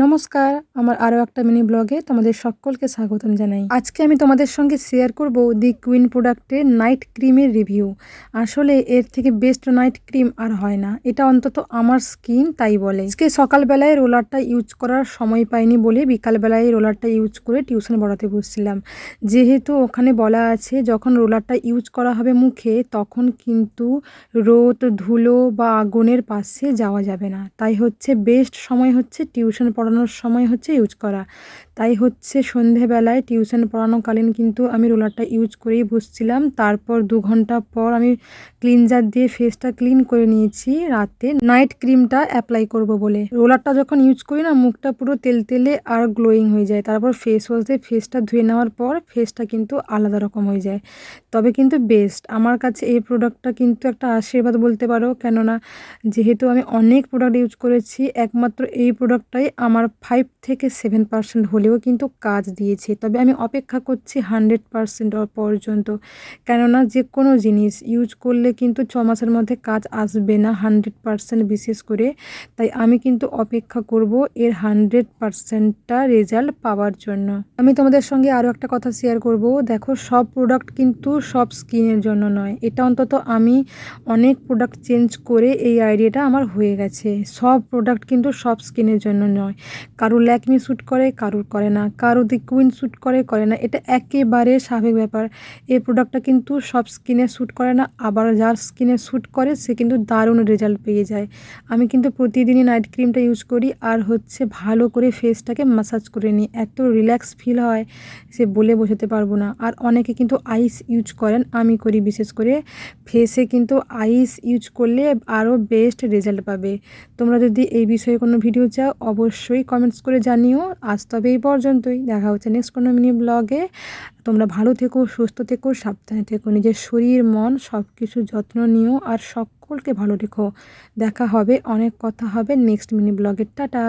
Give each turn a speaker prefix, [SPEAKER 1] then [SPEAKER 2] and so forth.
[SPEAKER 1] নমস্কার, আমার আরও একটা মিনি ব্লগে তোমাদের সকলকে স্বাগতম জানাই। আজকে আমি তোমাদের সঙ্গে শেয়ার করব দি কুইন প্রোডাক্টের নাইট ক্রিমের রিভিউ। আসলে এর থেকে বেস্ট নাইট ক্রিম আর হয় না, এটা অন্তত আমার স্কিন তাই বলে। আজকে সকালবেলায় রোলারটা ইউজ করার সময় পাইনি বলে বিকালবেলায় রোলারটা ইউজ করে টিউশন পড়াতে বসছিলাম। যেহেতু ওখানে বলা আছে যখন রোলারটা ইউজ করা হবে মুখে তখন কিন্তু রোদ, ধুলো বা আগুনের পাশে যাওয়া যাবে না। তাই হচ্ছে বেস্ট সময় হচ্ছে টিউশন পড়ানোর সময় হচ্ছে ইউজ করা। তাই হচ্ছে সন্ধেবেলায় টিউশন পড়ানোকালীন কিন্তু আমি রোলারটা ইউজ করেই বসছিলাম। তারপর 2 ঘন্টা পর আমি ক্লিনজার দিয়ে ফেসটা ক্লিন করে নিয়েছি রাতে নাইট ক্রিমটা অ্যাপ্লাই করব বলে। রোলারটা যখন ইউজ করি না মুখটা পুরো তেলতেলে আর গ্লোয়িং হয়ে যায়। তারপর ফেস ওয়াশ দিয়ে ফেসটা ধুয়ে নেওয়ার পর ফেসটা কিন্তু আলাদা রকম হয়ে যায়। তবে কিন্তু বেস্ট আমার কাছে এই প্রোডাক্টটা কিন্তু একটা আশীর্বাদ বলতে পারো। কেননা যেহেতু আমি অনেক প্রোডাক্ট ইউজ করেছি, একমাত্র এই প্রোডাক্টটাই আমার 5 থেকে 7% হলেও কিন্তু কাজ দিয়েছে। তবে আমি অপেক্ষা করছি 100% পর্যন্ত। কেননা যে কোনো জিনিস ইউজ করলে কিন্তু 6 মাসের মধ্যে কাজ আসবে না 100% বিশেষ করে। তাই আমি কিন্তু অপেক্ষা করব এর 100%টা রেজাল্ট পাওয়ার জন্য। আমি তোমাদের সঙ্গে আরও একটা কথা শেয়ার করব। দেখো, সব প্রোডাক্ট কিন্তু সব স্কিনের জন্য নয়। এটা অন্তত আমি অনেক প্রোডাক্ট চেঞ্জ করে এই আইডিয়াটা আমার হয়ে গেছে। সব প্রোডাক্ট কিন্তু সব স্কিনের জন্য নয়। কারোর ল্যাকমি শ্যুট করে, কারোর করে না। কারোর দি কুইন শ্যুট করে, করে না। এটা একেবারে স্বাভাবিক ব্যাপার। এই প্রোডাক্টটা কিন্তু সব স্কিনে শ্যুট করে না। আবার যার স্কিনে শ্যুট করে সে কিন্তু দারুণ রেজাল্ট পেয়ে যায়। আমি কিন্তু প্রতিদিনই নাইট ক্রিমটা ইউজ করি আর হচ্ছে ভালো করে ফেসটাকে ম্যাসাজ করে নিই। এত রিল্যাক্স ফিল হয় সে বলে বোঝাতে পারবো না। আর অনেকে কিন্তু আইস ইউজ করেন, আমি করি বিশেষ করে। ফেসে কিন্তু আইস ইউজ করলে আরও বেস্ট রেজাল্ট পাবে। তোমরা যদি এই বিষয়ে কোনো ভিডিও চাও অবশ্যই কমেন্টস করে জানিও। আজ তবে এই পর্যন্তই, দেখা হচ্ছে নেক্সট কোনো মিনি ব্লগে। তোমরা ভালো থেকো, সুস্থ থেকো, সাবধানে থেকো, নিজের শরীর মন সব কিছু যত্ন নিও আর সকলকে ভালো রেখো। দেখা হবে, অনেক কথা হবে নেক্সট মিনি ব্লগে। টাটা।